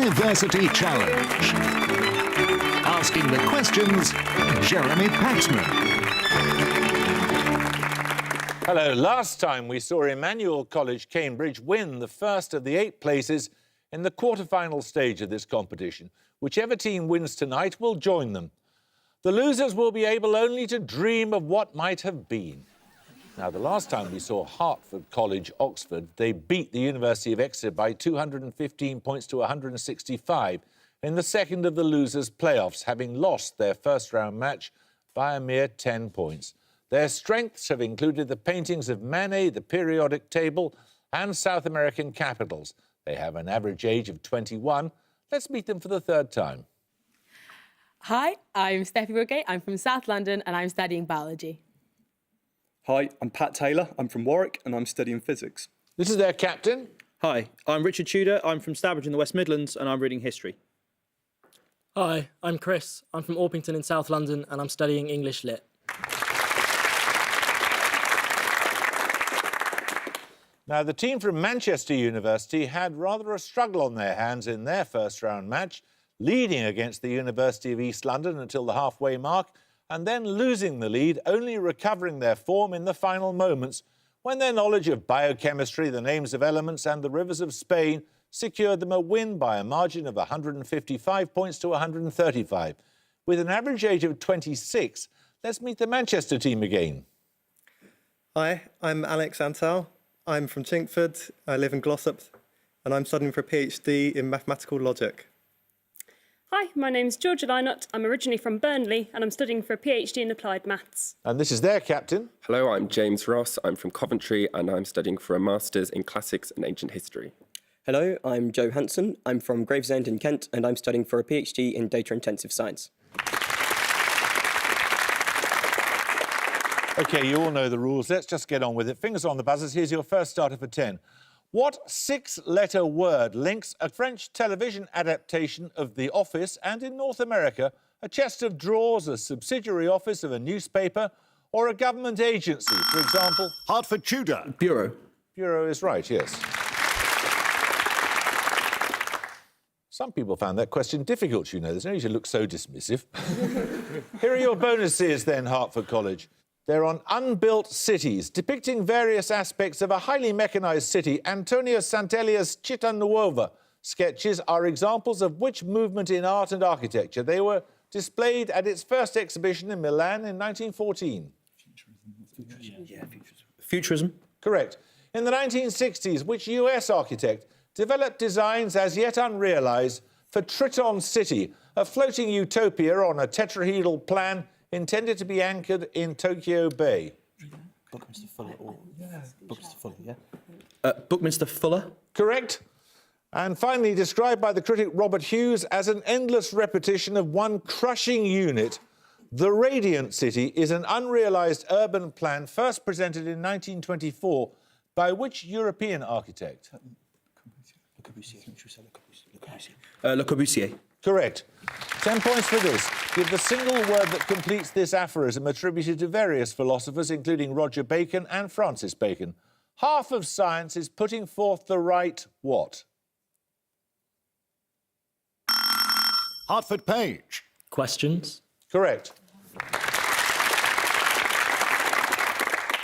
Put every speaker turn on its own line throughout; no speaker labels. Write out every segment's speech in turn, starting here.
University Challenge. Asking the questions, Jeremy Paxman.
Hello. Last time we saw Emmanuel College, Cambridge, win the first of the 8 places in the quarter-final stage of this competition. Whichever team wins tonight will join them. The losers will be able only to dream of what might have been. Now, the last time we saw Hertford College, Oxford, they beat the University of Exeter by 215 points to 165 in the second of the losers' playoffs, having lost their first-round match by a mere 10 points. Their strengths have included the paintings of Manet, the periodic table, and South American capitals. They have an average age of 21. Let's meet them for the third time.
Hi, I'm Steffi Woodgate. I'm from South London and I'm studying biology.
Hi, I'm Pat Taylor. I'm from Warwick and I'm studying physics.
This is their captain.
Hi, I'm Richard Tudor. I'm from Stourbridge in the West Midlands and I'm reading history.
Hi, I'm Chris. I'm from Orpington in South London and I'm studying English Lit.
Now, the team from Manchester University had rather a struggle on their hands in their first-round match, leading against the University of East London until the halfway mark, and then losing the lead, only recovering their form in the final moments when their knowledge of biochemistry, the names of elements and the rivers of Spain secured them a win by a margin of 155 points to 135. With an average age of 26, let's meet the Manchester team again.
Hi, I'm Alex Antal. I'm from Chingford, I live in Glossop, and I'm studying for a PhD in mathematical logic.
Hi, my name's Georgia Lynott. I'm originally from Burnley and I'm studying for a PhD in applied maths.
And this is their captain.
Hello, I'm James Ross. I'm from Coventry and I'm studying for a Masters in Classics and Ancient History.
Hello, I'm Joe Hanson. I'm from Gravesend in Kent and I'm studying for a PhD in Data Intensive Science.
OK, you all know the rules. Let's just get on with it. Fingers on the buzzers. Here's your first starter for 10. What 6-letter word links a French television adaptation of The Office and, in North America, a chest of drawers, a subsidiary office of a newspaper or a government agency? For example...
Hertford Tudor.
Bureau.
Bureau is right, yes. Some people found that question difficult, you know. There's no need to look so dismissive. Here are your bonuses, then, Hertford College. They're on unbuilt cities, depicting various aspects of a highly mechanised city. Antonio Sant'Elia's Città Nuova sketches are examples of which movement in art and architecture? They were displayed at its first exhibition in Milan in 1914.
Futurism.
Correct. In the 1960s, which US architect developed designs as yet unrealised for Triton City, a floating utopia on a tetrahedral plan intended to be anchored in Tokyo Bay?
Buckminster Fuller. Buckminster Fuller.
Correct. And finally, described by the critic Robert Hughes as an endless repetition of one crushing unit, the Radiant City is an unrealised urban plan first presented in 1924 by which European architect?
Le Corbusier.
Correct. 10 points for this. Give the single word that completes this aphorism attributed to various philosophers, including Roger Bacon and Francis Bacon. Half of science is putting forth the right what?
Hertford Page.
Questions?
Correct.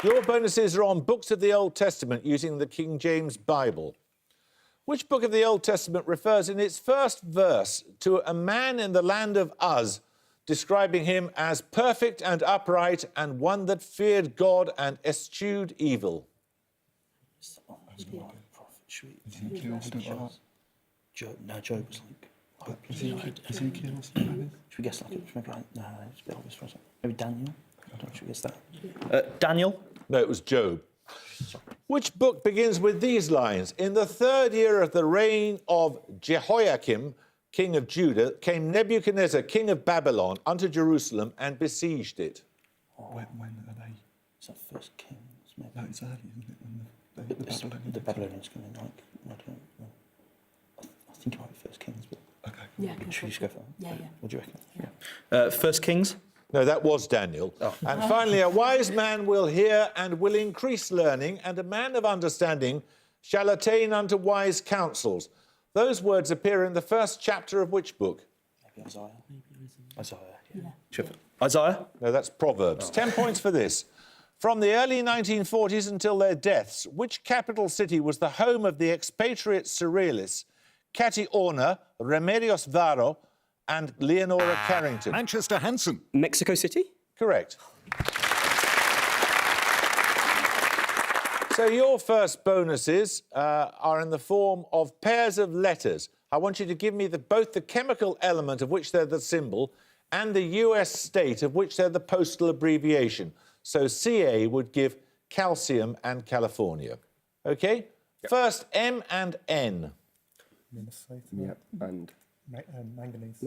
Your bonuses are on books of the Old Testament using the King James Bible. Which book of the Old Testament refers in its first verse to a man in the land of Uz, describing him as perfect and upright and one that feared God and eschewed evil?
Job was like...
Ezekiel.
Should we guess like it? No, it's a bit obvious for us. Maybe Daniel? I don't know, should we guess that? Daniel?
No, it was Job. Which book begins with these lines? In the 3rd year of the reign of Jehoiakim, king of Judah, came Nebuchadnezzar, king of Babylon, unto Jerusalem and besieged it.
When are they?
Is that First Kings? Maybe?
No, it's early, isn't it?
The Babylonians come in, like, I don't know. I think it might be First Kings, but...
OK.
Yeah,
should we just go for that?
Yeah.
What do you reckon? Yeah. First Kings?
No, that was Daniel. Oh. And finally, a wise man will hear and will increase learning, and a man of understanding shall attain unto wise counsels. Those words appear in the first chapter of which book?
Maybe Isaiah. Isaiah, yeah. Isaiah?
No, that's Proverbs. 10 points for this. From the early 1940s until their deaths, which capital city was the home of the expatriate surrealists Cathy Orner, Remedios Varo and Leonora Carrington?
Manchester Hanson.
Mexico City?
Correct. So your first bonuses are in the form of pairs of letters. I want you to give me both the chemical element of which they're the symbol and the US state of which they're the postal abbreviation. So CA would give calcium and California. OK? Yep. First, M and N.
Minnesota.
Yep, and
Manganese.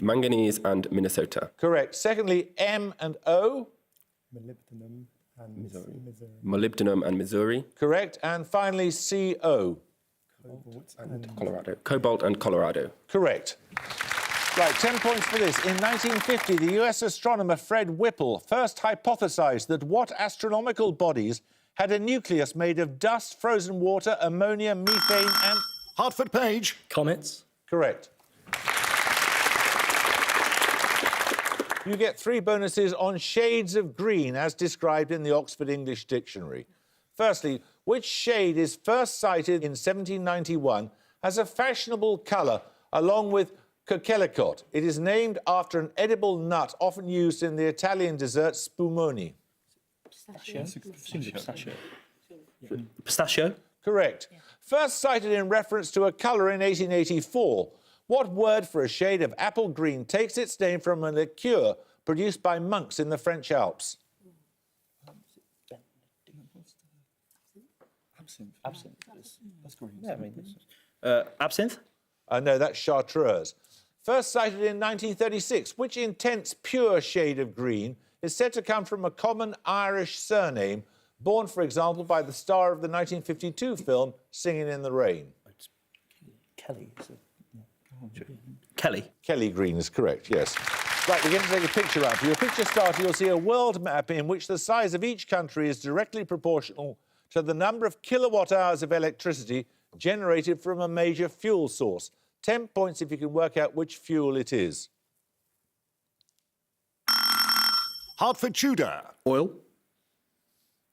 manganese and Minnesota.
Correct. Secondly, M and O.
Molybdenum and Missouri.
Molybdenum and Missouri.
Correct. And finally, CO.
Cobalt
and Colorado. Cobalt and Colorado.
Correct. Right, 10 points for this. In 1950, the US astronomer Fred Whipple first hypothesised that what astronomical bodies had a nucleus made of dust, frozen water, ammonia, methane and...
Hartford Page.
Comets.
Correct. You get 3 bonuses on shades of green as described in the Oxford English Dictionary. Firstly, which shade is first cited in 1791 as a fashionable colour along with Coquelicot? It is named after an edible nut often used in the Italian dessert spumoni.
Pistachio. Pistachio?
Correct. Yeah. First cited in reference to a colour in 1884. What word for a shade of apple green takes its name from a liqueur produced by monks in the French Alps?
Absinthe. That's green. Yeah, I mean, absinthe?
No, that's chartreuse. First cited in 1936, which intense, pure shade of green is said to come from a common Irish surname, born, for example, by the star of the 1952 film Singing in the Rain?
Kelly. Kelly.
Kelly Green is correct, yes. Right, we're going to take a picture out. For your picture starter, you'll see a world map in which the size of each country is directly proportional to the number of kilowatt-hours of electricity generated from a major fuel source. 10 points if you can work out which fuel it is.
Hertford Tudor.
Oil.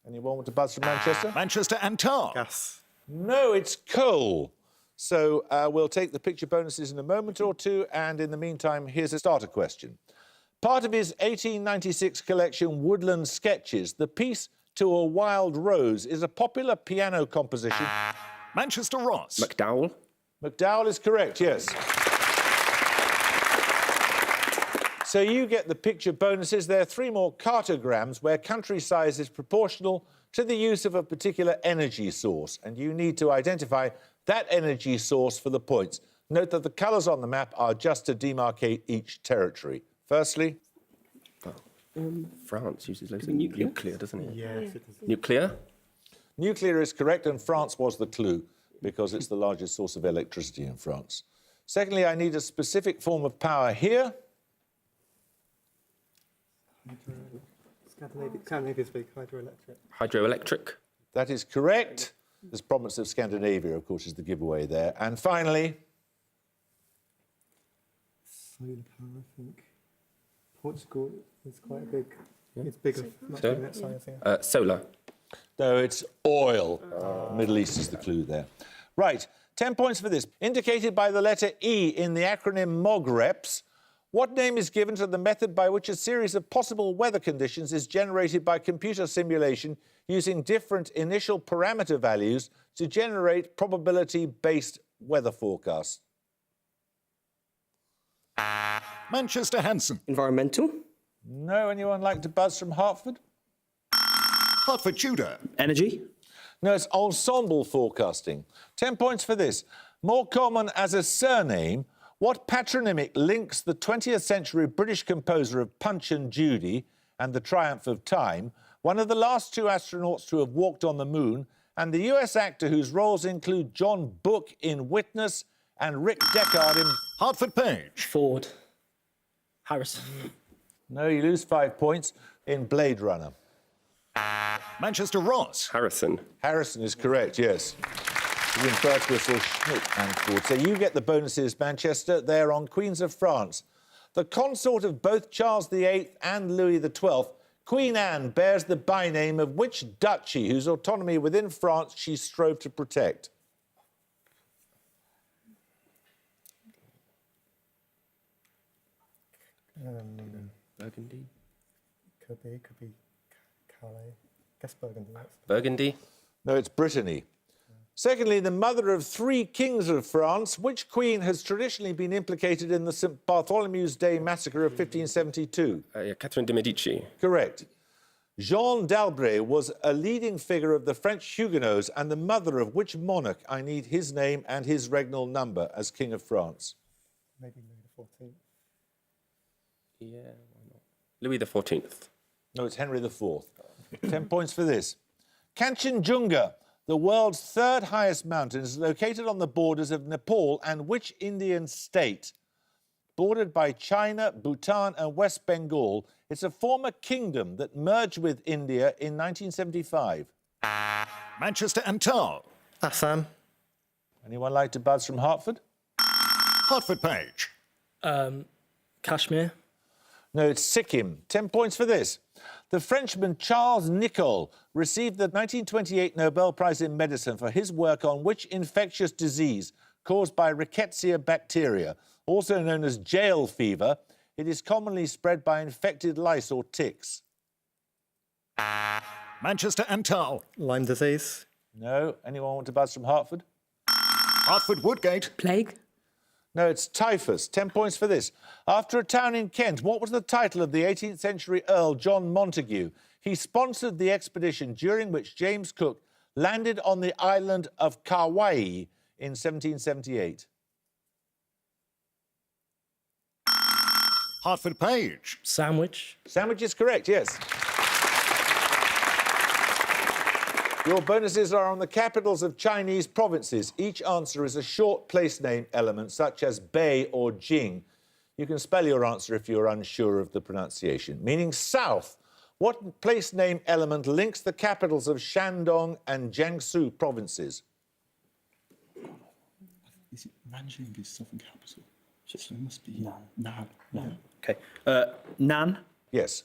Anyone want to buzz from Manchester?
Manchester and Tar.
Gas.
No, it's coal. So we'll take the picture bonuses in a moment or two, and in the meantime, here's a starter question. Part of his 1896 collection, Woodland Sketches, the piece To a Wild Rose is a popular piano composition.
Manchester Ross.
McDowell.
McDowell is correct, yes. So you get the picture bonuses. There are 3 more cartograms where country size is proportional to the use of a particular energy source, and you need to identify that energy source for the points. Note that the colours on the map are just to demarcate each territory. Firstly...
France uses loads of nuclear, doesn't it?
Yes, it does.
Nuclear?
Nuclear is correct, and France was the clue, because it's the largest source of electricity in France. Secondly, I need a specific form of power here.
Scandinavia speak hydroelectric.
Hydroelectric?
That is correct. There's province of Scandinavia, of course, is the giveaway there. And finally...
Solar power, I think. Portugal is quite a big... Yeah. It's bigger.
Solar.
No, it's oil. Middle East is the clue there. Right, 10 points for this. Indicated by the letter E in the acronym MOGREPS, what name is given to the method by which a series of possible weather conditions is generated by computer simulation using different initial parameter values to generate probability-based weather forecasts?
Manchester Hanson.
Environmental?
No, anyone like to buzz from Hertford?
Hertford Tudor.
Energy?
No, it's ensemble forecasting. 10 points for this. More common as a surname, what patronymic links the 20th century British composer of Punch and Judy and The Triumph of Time, one of the last 2 astronauts to have walked on the moon, and the US actor whose roles include John Book in Witness and Rick Deckard in...
Hertford Page.
Ford. Harrison.
No, you lose 5 points in Blade Runner.
Manchester Ross.
Harrison.
Harrison is correct, yes. Between Birtwistle, Schmidt and Ford. So you get the bonuses, Manchester. They're on Queens of France. The consort of both Charles VIII and Louis XII, Queen Anne bears the byname of which duchy whose autonomy within France she strove to protect?
Burgundy.
Could be Calais. Guess Burgundy.
Burgundy.
No, it's Brittany. Secondly, the mother of three kings of France, which queen has traditionally been implicated in the St. Bartholomew's Day massacre of 1572?
Catherine de Medici.
Correct. Jeanne d'Albret was a leading figure of the French Huguenots and the mother of which monarch? I need his name and his regnal number as King of France.
Maybe Louis XIV.
Yeah, why not? Louis XIV.
No, it's Henry IV. 10 points for this. Kanchenjunga, the world's third highest mountain, is located on the borders of Nepal and which Indian state? Bordered by China, Bhutan and West Bengal, it's a former kingdom that merged with India in 1975.
Manchester and Town.
Assam.
Anyone like to buzz from Hertford?
Hertford Page.
Kashmir.
No, it's Sikkim. 10 points for this. The Frenchman Charles Nicolle received the 1928 Nobel Prize in Medicine for his work on which infectious disease caused by Rickettsia bacteria, also known as jail fever. It is commonly spread by infected lice or ticks.
Manchester and Town.
Lyme disease.
No. Anyone want to buzz from Hertford?
Hertford Woodgate.
Plague.
No, it's typhus. 10 points for this. After a town in Kent, what was the title of the 18th century Earl John Montagu? He sponsored the expedition during which James Cook landed on the island of Kauai in 1778.
Hertford Page.
Sandwich.
Sandwich is correct, yes. Your bonuses are on the capitals of Chinese provinces. Each answer is a short place name element, such as Bei or Jing. You can spell your answer if you're unsure of the pronunciation. Meaning south. What place name element links the capitals of Shandong and Jiangsu provinces?
Is it Nanjing is southern capital? So it must be Nan.
Okay. Nan.
Yes.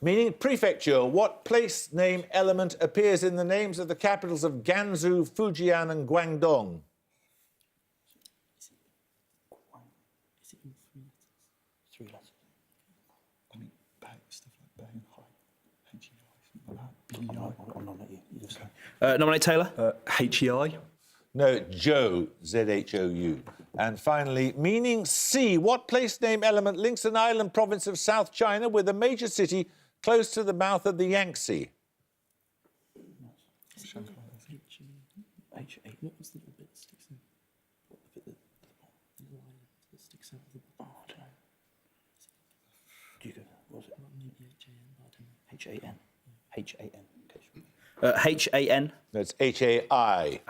Meaning prefecture. What place name element appears in the names of the capitals of Gansu, Fujian and Guangdong?
Is it in 3 letters? 3 letters. I mean, stuff like Bay and High. H-E-I, something like that.
I'll nominate you. You just go. Nominate Taylor.
H-E-I.
No, Zhou, Z-H-O-U. And finally, meaning sea. What place name element links an island province of South China with a major city close to the mouth of the Yangtze?
H-A. What was the little bit that sticks in? What the bit the little island that sticks out of the... Oh, I don't know.
Do you go? What was it?
Maybe H-A-N, but I don't know.
H-A-N. H-A-N.
That's H-A-I.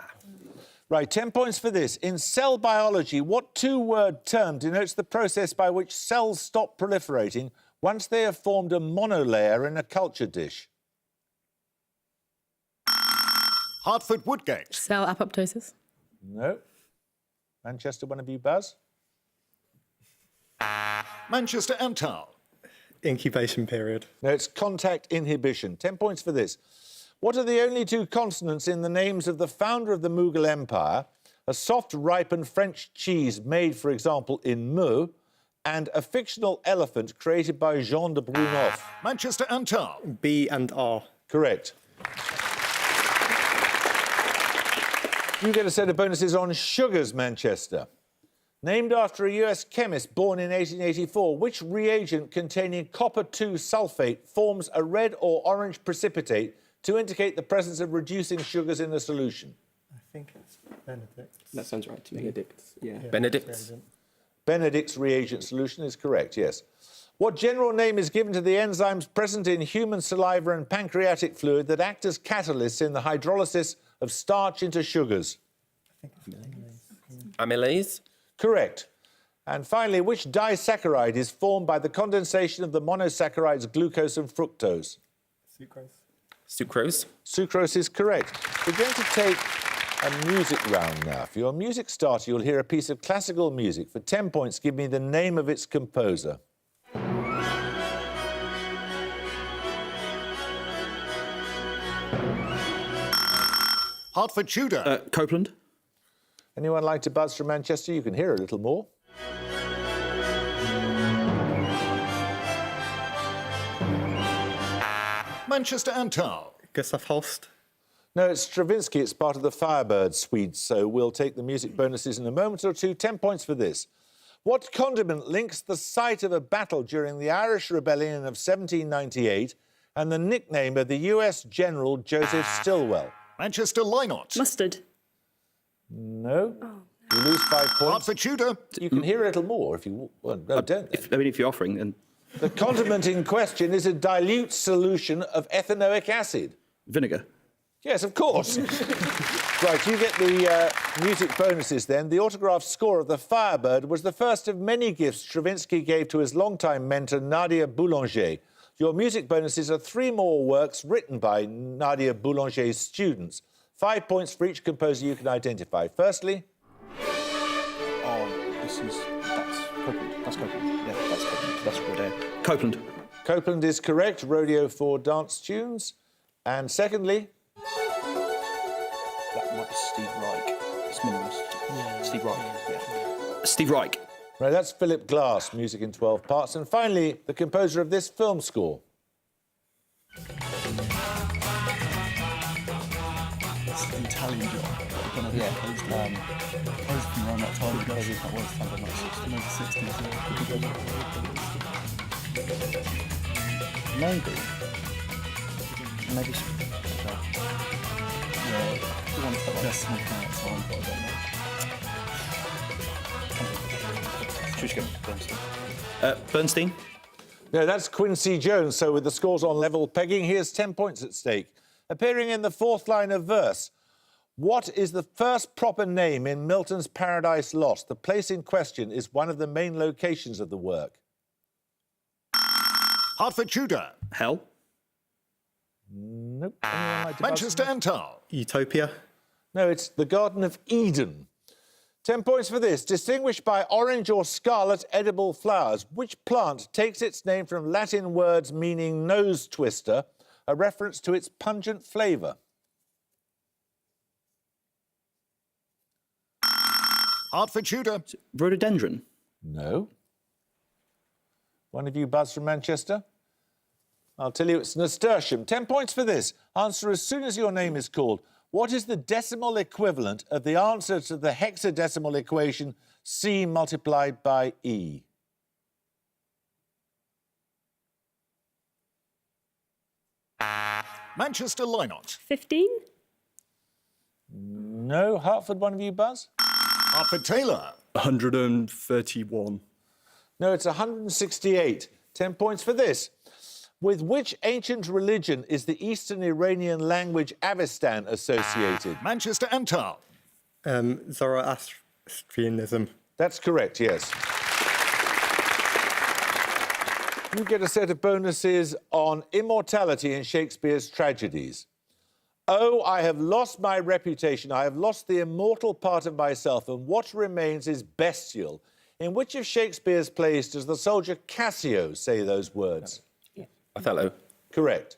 Right, 10 points for this. In cell biology, what two-word term denotes the process by which cells stop proliferating once they have formed a monolayer in a culture dish?
Hertford Woodgate.
Cell apoptosis.
No. Manchester, one of you buzz?
Manchester and Town.
Incubation period.
No, it's contact inhibition. 10 points for this. What are the only two consonants in the names of the founder of the Mughal Empire, a soft, ripened French cheese made, for example, in Meaux, and a fictional elephant created by Jean de Brunoff?
Manchester and Town.
B and R.
Correct. You get a set of bonuses on sugars, Manchester. Named after a US chemist born in 1884, which reagent containing copper-2 sulfate forms a red or orange precipitate to indicate the presence of reducing sugars in a solution?
I think it's Benedict.
That sounds right to me.
Benedict's. Benedict's.
Benedict's reagent solution is correct, yes. What general name is given to the enzymes present in human saliva and pancreatic fluid that act as catalysts in the hydrolysis of starch into sugars?
I think it's
Amylase.
Correct. And finally, which disaccharide is formed by the condensation of the monosaccharides glucose and fructose?
Sucrose.
Sucrose.
Sucrose is correct. We're going to take A music round now. For your music starter, you'll hear a piece of classical music. For 10 points, give me the name of its composer.
Hertford Tudor.
Copeland.
Anyone like to buzz from Manchester? You can hear a little more.
Manchester and Tal.
Gustav Holst.
No, it's Stravinsky. It's part of the Firebird suite, so we'll take the music bonuses in a moment or two. 10 points for this. What condiment links the site of a battle during the Irish Rebellion of 1798 and the nickname of the US General Joseph Stilwell?
Manchester Lynott.
Mustard.
No. You lose 5 points.
Hertford Tudor.
You can hear a little more if you want. No, don't.
If you're offering, then
The condiment in question is a dilute solution of ethanoic acid.
vinegar.
Yes, of course. Right, you get the music bonuses then. The autograph score of The Firebird was the first of many gifts Stravinsky gave to his longtime mentor, Nadia Boulanger. Your music bonuses are 3 more works written by Nadia Boulanger's students. 5 points for each composer you can identify. Firstly...
Oh, that's Copeland. That's Copeland. Yeah, that's Copeland. That's Rodeo. Copeland.
Copeland is correct. Rodeo for dance tunes. And secondly...
That might be Steve Reich. It's minimalist. Yeah. Steve Reich. Yeah. Steve Reich.
Right, that's Philip Glass, music in 12 parts. And finally, the composer of this film score.
It's an Italian job. Yeah. Composed from around that time ago. That was something like 60s. Maybe. Yeah, the one that's decimal counts on, but I don't know. Should we just go Bernstein? Bernstein?
No, that's Quincy Jones. So with the scores on level pegging, here's 10 points at stake. Appearing in the 4th line of verse, what is the first proper name in Milton's Paradise Lost? The place in question is one of the main locations of the work.
Hertford Tudor.
Hell?
Nope. Anyone like to buzz?
Manchester and Tal.
Utopia.
No, it's the Garden of Eden. 10 points for this. Distinguished by orange or scarlet edible flowers, which plant takes its name from Latin words meaning nose twister, a reference to its pungent flavour?
Hertford Tudor.
Rhododendron?
No. One of you buzz from Manchester? I'll tell you it's nasturtium. 10 points for this. Answer as soon as your name is called. What is the decimal equivalent of the answer to the hexadecimal equation C multiplied by E?
Manchester Lynott.
15.
No. Hertford, one of you buzz?
Hertford Taylor.
131.
No, it's 168. 10 points for this. With which ancient religion is the Eastern Iranian language Avestan associated?
Manchester and Tal.
Zoroastrianism.
That's correct, yes. You get a set of bonuses on immortality in Shakespeare's tragedies. Oh, I have lost my reputation. I have lost the immortal part of myself, and what remains is bestial. In which of Shakespeare's plays does the soldier Cassio say those words?
Othello.
Correct.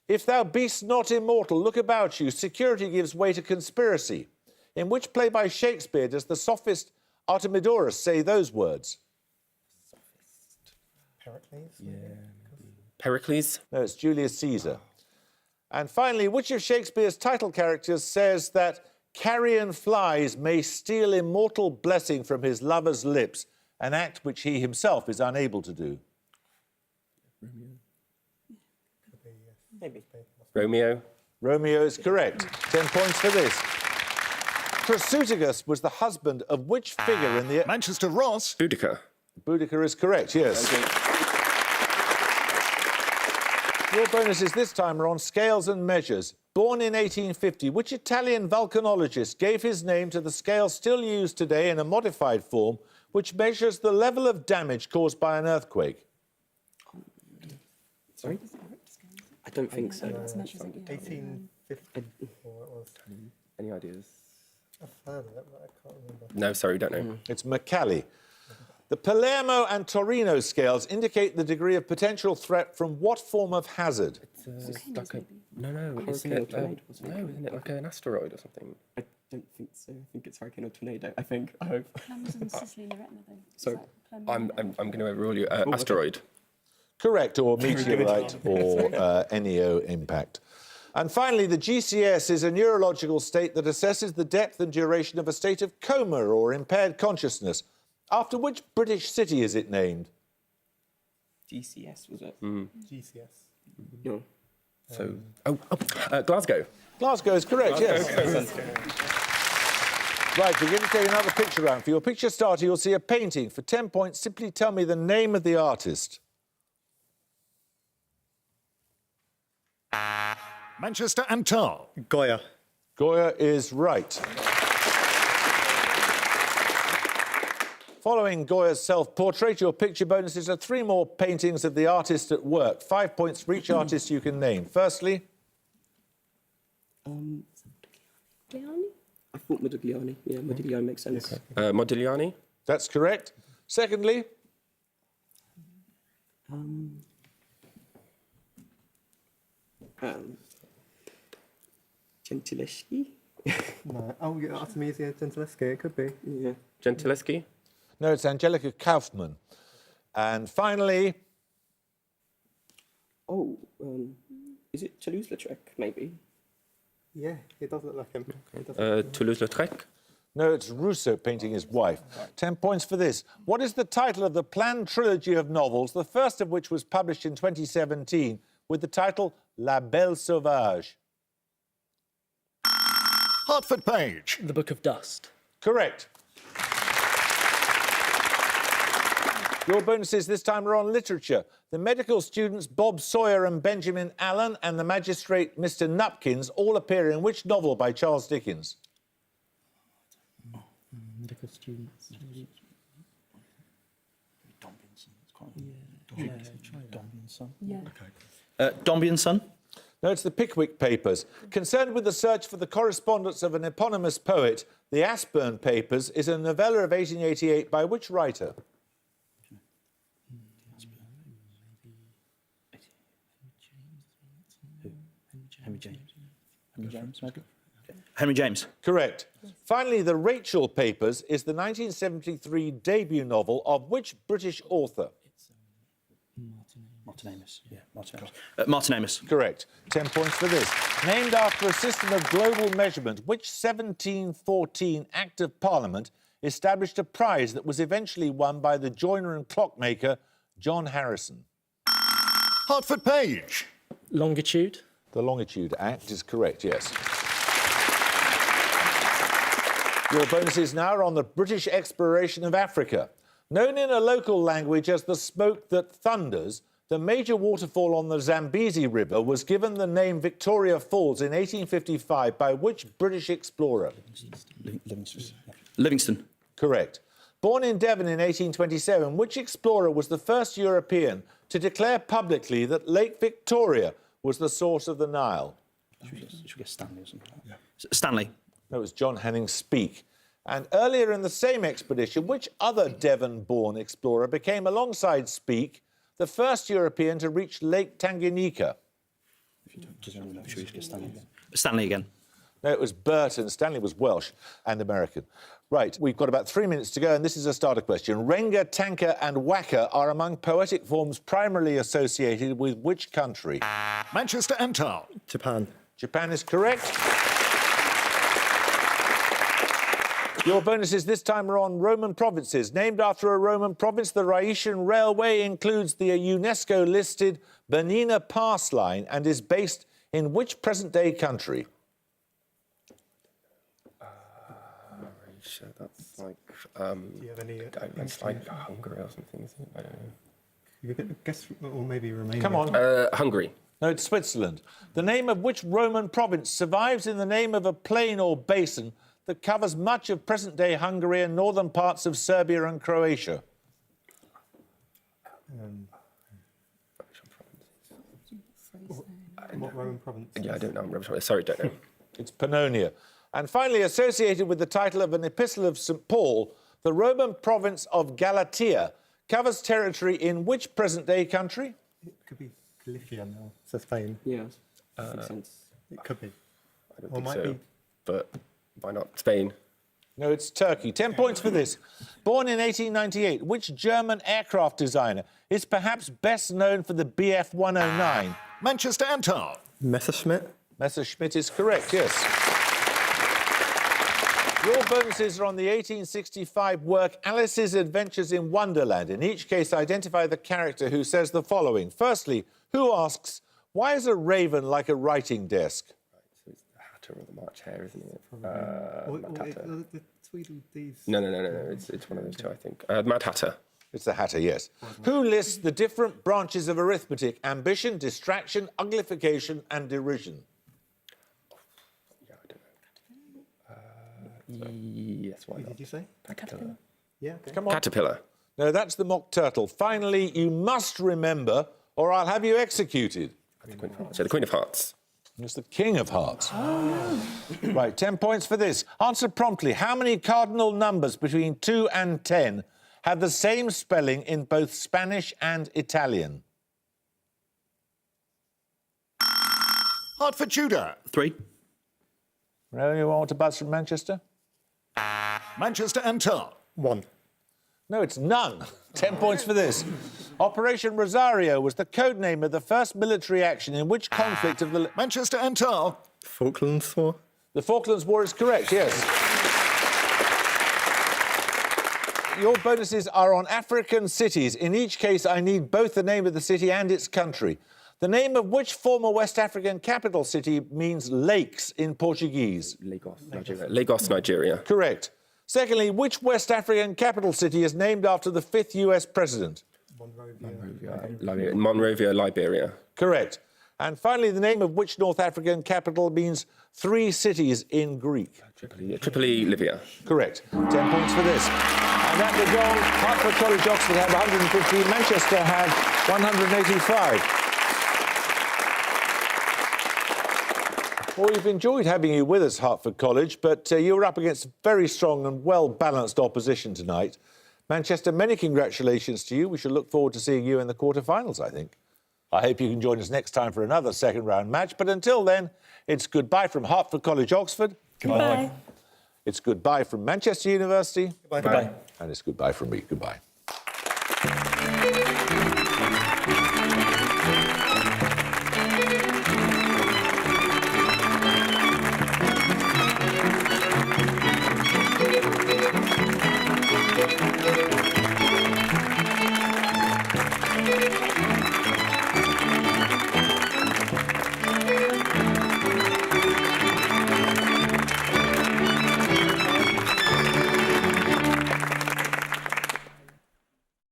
If thou be'st not immortal, look about you. Security gives way to conspiracy. In which play by Shakespeare does the sophist Artemidorus say those words?
Pericles?
Pericles.
No, it's Julius Caesar. And finally, which of Shakespeare's title characters says that carrion flies may steal immortal blessing from his lover's lips, an act which he himself is unable to do?
Romeo.
Romeo is correct. 10 points for this. Prasutagus was the husband of which figure in the...
Manchester Ross.
Boudica.
Boudica is correct, yes. Your bonuses this time are on scales and measures. Born in 1850, which Italian volcanologist gave his name to the scale still used today in a modified form, which measures the level of damage caused by an earthquake?
Sorry? I don't think so.
1850.
Any ideas?
I've heard of it, but I can't remember.
No, sorry, don't know.
It's Macaulay. The Palermo and Torino scales indicate the degree of potential threat from what form of hazard?
It's like a... No,
Hurricane
isn't
or
it...
tornado, wasn't it?
no, isn't it like an asteroid or something?
I don't think so. I think it's hurricane or tornado. I think. I hope.
Plums and Sicily and Etna, though.
So,
I'm going to overrule you. Asteroid.
Correct, or meteorite or NEO impact. And finally, the GCS is a neurological state that assesses the depth and duration of a state of coma or impaired consciousness. After which British city is it named?
GCS was it?
GCS.
No.
So... Glasgow.
Glasgow is correct, yes. Right, we're going to take another picture round. For your picture starter, you'll see a painting. For 10 points, simply tell me the name of the artist.
Manchester and Tar.
Goya.
Goya is right. Following Goya's self-portrait, your picture bonuses are 3 more paintings of the artist at work. 5 points for each artist you can name. Firstly,
Modigliani?
I thought Modigliani. Yeah, Modigliani makes sense.
Modigliani.
that's correct. Secondly,
Gentileschi.
No. Oh, yeah, Artemisia Gentileschi, it could be.
Yeah.
Gentileschi.
no, it's Angelica Kaufmann. And finally,
Oh, is it Toulouse-Lautrec? Maybe.
Yeah, it does look like him.
Toulouse-Lautrec.
no, it's Rousseau painting his wife. 10 points for this. What is the title of the planned trilogy of novels, the first of which was published in 2017, with the title La Belle Sauvage?
Hertford Page.
The Book of Dust.
Correct. Your bonuses this time are on literature. The medical students Bob Sawyer and Benjamin Allen and the magistrate Mr. Nupkins all appear in which novel by Charles Dickens?
Medical students. Dombey and Son.
Yeah.
Dombey and Son.
No, it's the Pickwick Papers. Concerned with the search for the correspondence of an eponymous poet, the Aspern Papers is a novella of 1888 by which writer?
Henry James. Henry James, maybe. Henry James.
Correct. Finally, the Rachel Papers is the 1973 debut novel of which British author?
Martin Amis. Martin Amis.
Correct. 10 points for this. Named after a system of global measurement, which 1714 Act of Parliament established a prize that was eventually won by the joiner and clockmaker John Harrison?
Hertford Page.
Longitude.
The Longitude Act is correct, yes. Your bonuses now are on the British exploration of Africa. Known in a local language as the smoke that thunders, the major waterfall on the Zambezi River was given the name Victoria Falls in 1855 by which British explorer?
Livingston.
Correct. Born in Devon in 1827, which explorer was the first European to declare publicly that Lake Victoria was the source of the Nile?
Should we get Stanley or something like that? Stanley.
That was John Hanning Speke. And earlier in the same expedition, which other Devon-born explorer became, alongside Speke, the first European to reach Lake Tanganyika?
Should we just get Stanley again? Stanley again.
No, it was Burton. Stanley was Welsh and American. Right, we've got about 3 minutes to go, and this is a starter question. Renga, tanka and waka are among poetic forms primarily associated with which country?
Manchester and Tar.
Japan.
Japan is correct. Your bonuses this time are on Roman provinces. Named after a Roman province, the Rhaetian Railway includes the UNESCO-listed Bernina Pass line and is based in which present-day country?
That's like...
Do you have any...
it's like Hungary or something, isn't it? I don't know.
You could guess, or maybe Romania.
Come on.
Hungary.
No, it's Switzerland. The name of which Roman province survives in the name of a plain or basin that covers much of present-day Hungary and northern parts of Serbia and Croatia?
What Roman province?
Yeah, I don't know. Sorry, don't know.
It's Pannonia. And finally, associated with the title of an epistle of St. Paul, the Roman province of Galatia covers territory in which present-day country?
It could be Galicia now, so Spain.
Yeah, makes sense.
It could be.
I don't
Or
think
might
so,
be.
but why not? Spain.
No, it's Turkey. 10 points for this. Born in 1898, which German aircraft designer is perhaps best known for the Bf 109?
Manchester and Town.
Messerschmitt.
Messerschmitt is correct, yes. Your bonuses are on the 1865 work Alice's Adventures in Wonderland. In each case, identify the character who says the following. Firstly, who asks, why is a raven like a writing desk?
So it's the Hatter or the March Hare, isn't it?
Or
Mad Hatter.
the Tweedledees.
No. It's one of those two, I think. Mad Hatter.
It's the Hatter, yes. Who lists the different branches of arithmetic? Ambition, distraction, uglification and derision.
Yeah, I don't know. Yes, why not?
Did you say?
Caterpillar.
Yeah. Okay.
Come on.
Caterpillar.
No, that's the mock turtle. Finally, you must remember or I'll have you executed.
The Queen of Hearts. Yeah, the Queen of Hearts.
It's the King of Hearts. Right, 10 points for this. Answer promptly. How many cardinal numbers between 2 and 10 have the same spelling in both Spanish and Italian?
Hertfordshire.
3.
Anyone want to buzz from Manchester?
Manchester and Town.
1.
No, it's none. 10 points for this. Operation Rosario was the code name of the first military action in which conflict of the...
Manchester and Town.
Falklands War.
The Falklands War is correct, yes. Your bonuses are on African cities. In each case, I need both the name of the city and its country. The name of which former West African capital city means lakes in Portuguese?
Lagos, Nigeria. Lagos, Nigeria.
Correct. Secondly, which West African capital city is named after the 5th US president?
Monrovia, Liberia.
Correct. And finally, the name of which North African capital means 3 cities in Greek?
Tripoli, Libya.
Correct. 10 points for this. And at the goal, Hertford College, Oxford had 115, Manchester had 185. Well, we've enjoyed having you with us, Hertford College, but you were up against very strong and well-balanced opposition tonight. Manchester, many congratulations to you. We shall look forward to seeing you in the quarter-finals, I think. I hope you can join us next time for another second-round match. But until then, it's goodbye from Hertford College, Oxford.
Goodbye.
It's goodbye from Manchester University.
Goodbye.
And it's goodbye from me. Goodbye.